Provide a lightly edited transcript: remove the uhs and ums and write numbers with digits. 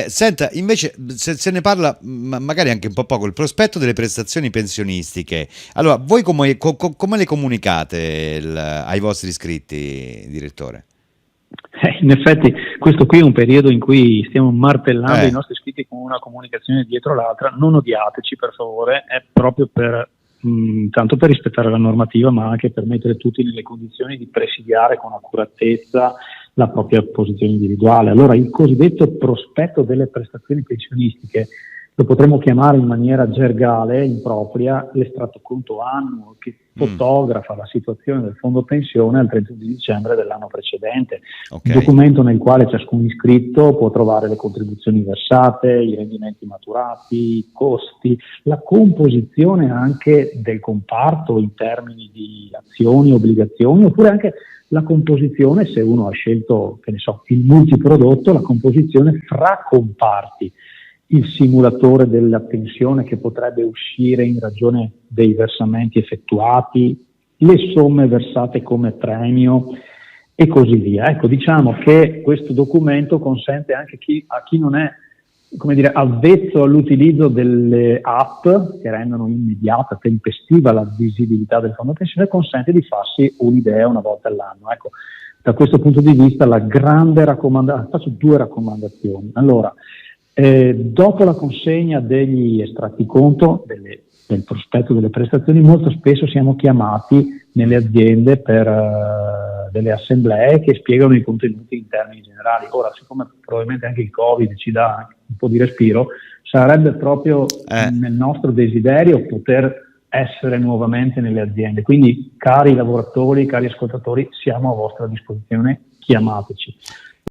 Senta, invece, se ne parla magari anche un po' poco, il prospetto delle prestazioni pensionistiche. Allora, voi come le comunicate ai vostri iscritti, direttore? In effetti questo qui è un periodo in cui stiamo martellando i Eh, nostri iscritti con una comunicazione dietro l'altra. Non odiateci per favore, è proprio per tanto per rispettare la normativa, ma anche per mettere tutti nelle condizioni di presidiare con accuratezza la propria posizione individuale. Allora, il cosiddetto prospetto delle prestazioni pensionistiche lo potremmo chiamare in maniera gergale, impropria, l'estratto conto annuo che mm, fotografa la situazione del fondo pensione al 31 di dicembre dell'anno precedente. ok. Un documento nel quale ciascun iscritto può trovare le contribuzioni versate, i rendimenti maturati, i costi, la composizione anche del comparto in termini di azioni, obbligazioni, oppure anche la composizione, se uno ha scelto, che ne so, il multiprodotto, la composizione fra comparti, il simulatore della pensione che potrebbe uscire in ragione dei versamenti effettuati, le somme versate come premio e così via. Ecco, diciamo che questo documento consente anche a chi non è, come dire, avvezzo all'utilizzo delle app che rendono immediata, tempestiva la visibilità del fondo pensione, consente di farsi un'idea una volta all'anno. Ecco, da questo punto di vista la grande raccomandazione, faccio due raccomandazioni. Allora, dopo la consegna degli estratti conto del prospetto delle prestazioni, molto spesso siamo chiamati nelle aziende per delle assemblee che spiegano i contenuti in termini generali. Ora, siccome probabilmente anche il Covid ci dà un po' di respiro, sarebbe proprio Eh, nel nostro desiderio poter essere nuovamente nelle aziende. Quindi, cari lavoratori, cari ascoltatori, siamo a vostra disposizione, chiamateci.